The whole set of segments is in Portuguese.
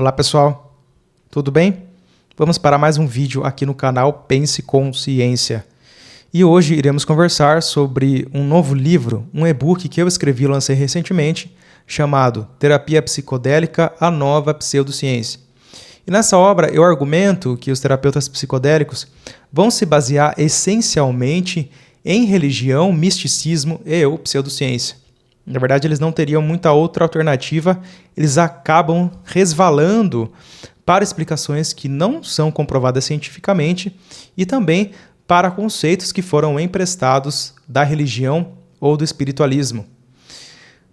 Olá pessoal, tudo bem? Vamos para mais um vídeo aqui no canal Pense com Ciência. E hoje iremos conversar sobre um novo livro, um e-book que eu escrevi e lancei recentemente, chamado Terapia Psicodélica, a Nova Pseudociência. E nessa obra eu argumento que os terapeutas psicodélicos vão se basear essencialmente em religião, misticismo e ou pseudociência. Na verdade, eles não teriam muita outra alternativa, eles acabam resvalando para explicações que não são comprovadas cientificamente e também para conceitos que foram emprestados da religião ou do espiritualismo.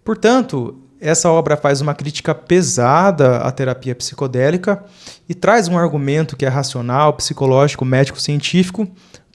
Portanto, essa obra faz uma crítica pesada à terapia psicodélica e traz um argumento que é racional, psicológico, médico-científico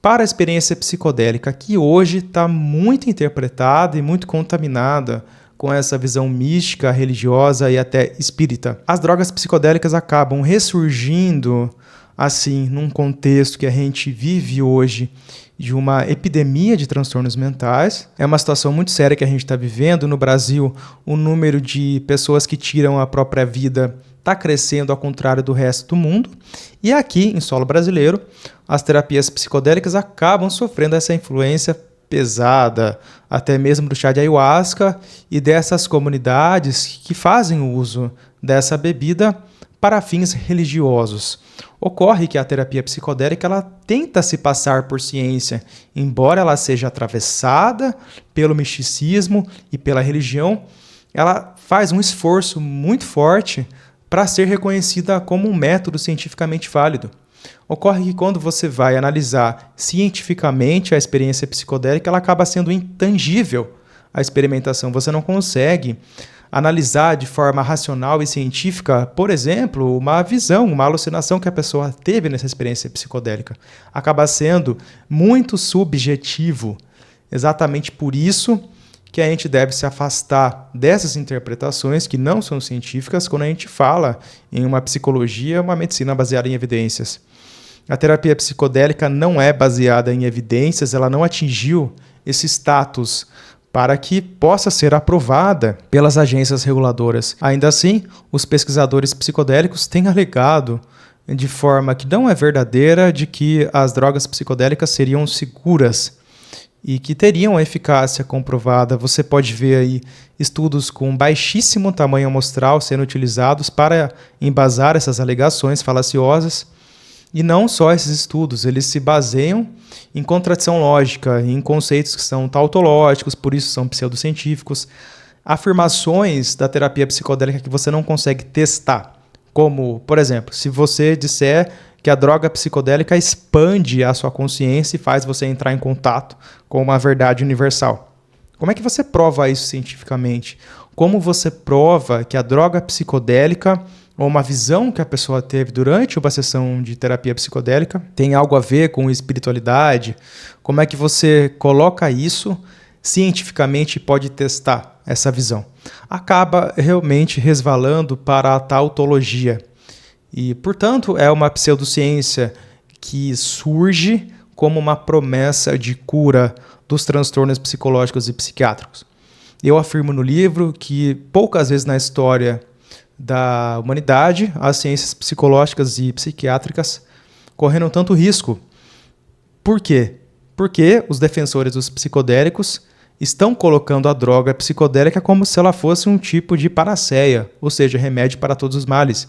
para a experiência psicodélica, que hoje está muito interpretada e muito contaminada com essa visão mística, religiosa e até espírita. As drogas psicodélicas acabam ressurgindo, assim, num contexto que a gente vive hoje de uma epidemia de transtornos mentais. É uma situação muito séria que a gente está vivendo. No Brasil, o número de pessoas que tiram a própria vida está crescendo ao contrário do resto do mundo. E aqui, em solo brasileiro, as terapias psicodélicas acabam sofrendo essa influência pesada, até mesmo do chá de ayahuasca e dessas comunidades que fazem o uso dessa bebida para fins religiosos. Ocorre que a terapia psicodélica ela tenta se passar por ciência, embora ela seja atravessada pelo misticismo e pela religião, ela faz um esforço muito forte para ser reconhecida como um método cientificamente válido. Ocorre que quando você vai analisar cientificamente a experiência psicodélica, ela acaba sendo intangível a experimentação. Você não consegue analisar de forma racional e científica, por exemplo, uma visão, uma alucinação que a pessoa teve nessa experiência psicodélica. Acaba sendo muito subjetivo. Exatamente por isso que a gente deve se afastar dessas interpretações que não são científicas quando a gente fala em uma psicologia, uma medicina baseada em evidências. A terapia psicodélica não é baseada em evidências, ela não atingiu esse status para que possa ser aprovada pelas agências reguladoras. Ainda assim, os pesquisadores psicodélicos têm alegado de forma que não é verdadeira de que as drogas psicodélicas seriam seguras e que teriam eficácia comprovada. Você pode ver aí estudos com baixíssimo tamanho amostral sendo utilizados para embasar essas alegações falaciosas. E não só esses estudos, eles se baseiam em contradição lógica, em conceitos que são tautológicos, por isso são pseudocientíficos, afirmações da terapia psicodélica que você não consegue testar. Como, por exemplo, se você disser que a droga psicodélica expande a sua consciência e faz você entrar em contato com uma verdade universal. Como é que você prova isso cientificamente? Como você prova que a droga psicodélica ou uma visão que a pessoa teve durante uma sessão de terapia psicodélica tem algo a ver com espiritualidade? Como é que você coloca isso cientificamente e pode testar essa visão? Acaba realmente resvalando para a tautologia. E, portanto, é uma pseudociência que surge como uma promessa de cura dos transtornos psicológicos e psiquiátricos. Eu afirmo no livro que poucas vezes na história da humanidade as ciências psicológicas e psiquiátricas correram tanto risco. Por quê? Porque os defensores dos psicodélicos estão colocando a droga psicodélica como se ela fosse um tipo de panaceia, ou seja, remédio para todos os males.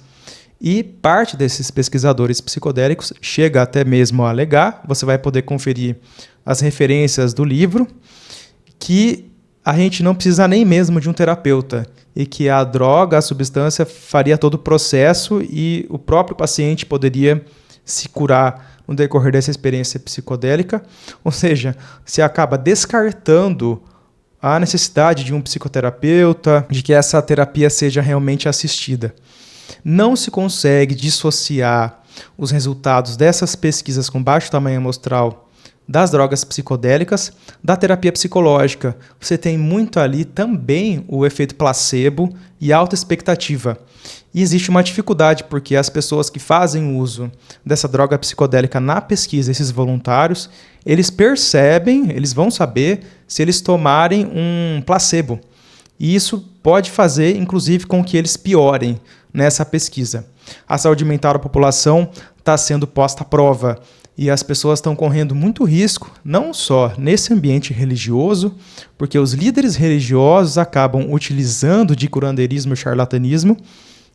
E parte desses pesquisadores psicodélicos chega até mesmo a alegar, você vai poder conferir as referências do livro, que a gente não precisa nem mesmo de um terapeuta e que a droga, a substância, faria todo o processo e o próprio paciente poderia se curar no decorrer dessa experiência psicodélica. Ou seja, se acaba descartando a necessidade de um psicoterapeuta, de que essa terapia seja realmente assistida. Não se consegue dissociar os resultados dessas pesquisas com baixo tamanho amostral das drogas psicodélicas da terapia psicológica. Você tem muito ali também o efeito placebo e alta expectativa. E existe uma dificuldade porque as pessoas que fazem uso dessa droga psicodélica na pesquisa, esses voluntários, eles percebem, eles vão saber se eles tomarem um placebo. E isso pode fazer, inclusive, com que eles piorem nessa pesquisa. A saúde mental da população está sendo posta à prova e as pessoas estão correndo muito risco, não só nesse ambiente religioso, porque os líderes religiosos acabam utilizando de curandeirismo e charlatanismo,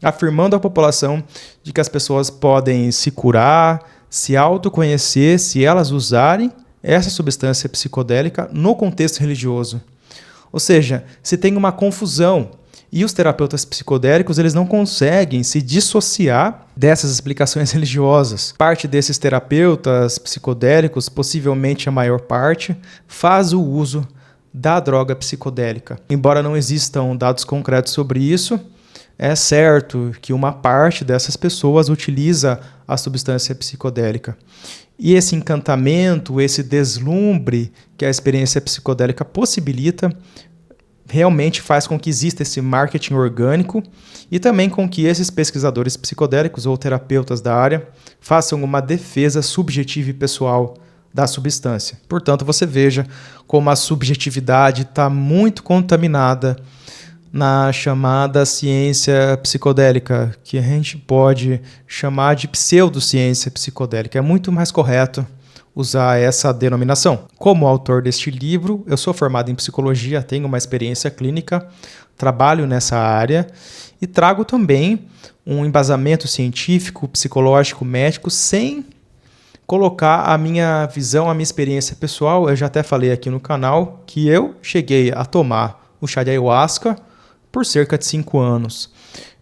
afirmando à população de que as pessoas podem se curar, se autoconhecer, se elas usarem essa substância psicodélica no contexto religioso. Ou seja, se tem uma confusão e os terapeutas psicodélicos eles não conseguem se dissociar dessas explicações religiosas. Parte desses terapeutas psicodélicos, possivelmente a maior parte, faz o uso da droga psicodélica. Embora não existam dados concretos sobre isso, é certo que uma parte dessas pessoas utiliza a substância psicodélica. E esse encantamento, esse deslumbre que a experiência psicodélica possibilita, realmente faz com que exista esse marketing orgânico e também com que esses pesquisadores psicodélicos ou terapeutas da área façam uma defesa subjetiva e pessoal da substância. Portanto, você veja como a subjetividade está muito contaminada na chamada ciência psicodélica, que a gente pode chamar de pseudociência psicodélica. É muito mais correto usar essa denominação. Como autor deste livro, eu sou formado em psicologia, tenho uma experiência clínica, trabalho nessa área e trago também um embasamento científico, psicológico, médico, sem colocar a minha visão, a minha experiência pessoal. Eu já até falei aqui no canal que eu cheguei a tomar o chá de ayahuasca por cerca de 5 anos.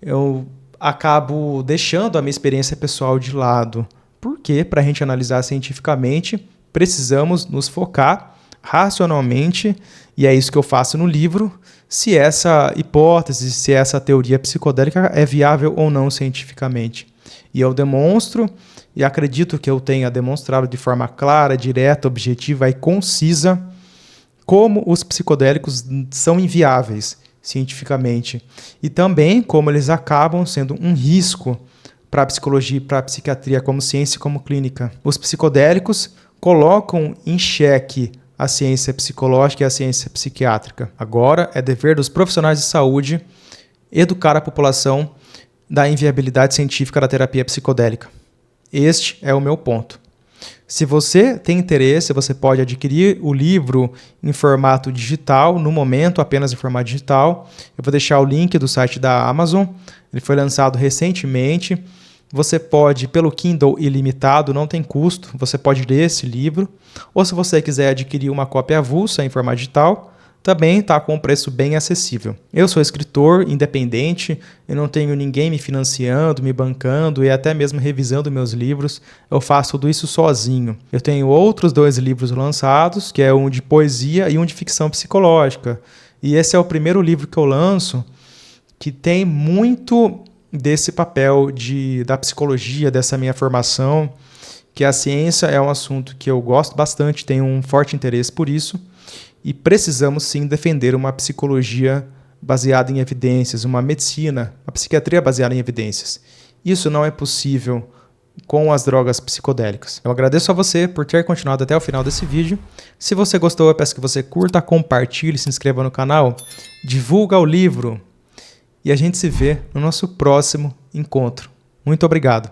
Eu acabo deixando a minha experiência pessoal de lado, porque para a gente analisar cientificamente, precisamos nos focar racionalmente, e é isso que eu faço no livro, se essa hipótese, se essa teoria psicodélica é viável ou não cientificamente. E eu demonstro, e acredito que eu tenha demonstrado de forma clara, direta, objetiva e concisa, como os psicodélicos são inviáveis cientificamente, e também como eles acabam sendo um risco para a psicologia e para a psiquiatria como ciência e como clínica. Os psicodélicos colocam em xeque a ciência psicológica e a ciência psiquiátrica. Agora é dever dos profissionais de saúde educar a população da inviabilidade científica da terapia psicodélica. Este é o meu ponto. Se você tem interesse, você pode adquirir o livro em formato digital, no momento apenas em formato digital. Eu vou deixar o link do site da Amazon, ele foi lançado recentemente. Você pode, pelo Kindle ilimitado, não tem custo, você pode ler esse livro. Ou se você quiser adquirir uma cópia avulsa em formato digital, também está com um preço bem acessível. Eu sou escritor independente, eu não tenho ninguém me financiando, me bancando e até mesmo revisando meus livros. Eu faço tudo isso sozinho. Eu tenho outros 2 livros lançados, que é um de poesia e um de ficção psicológica. E esse é o primeiro livro que eu lanço que tem muito desse papel da psicologia, dessa minha formação, que a ciência é um assunto que eu gosto bastante, tenho um forte interesse por isso. E precisamos sim defender uma psicologia baseada em evidências, uma medicina, uma psiquiatria baseada em evidências. Isso não é possível com as drogas psicodélicas. Eu agradeço a você por ter continuado até o final desse vídeo. Se você gostou, eu peço que você curta, compartilhe, se inscreva no canal, divulga o livro e a gente se vê no nosso próximo encontro. Muito obrigado.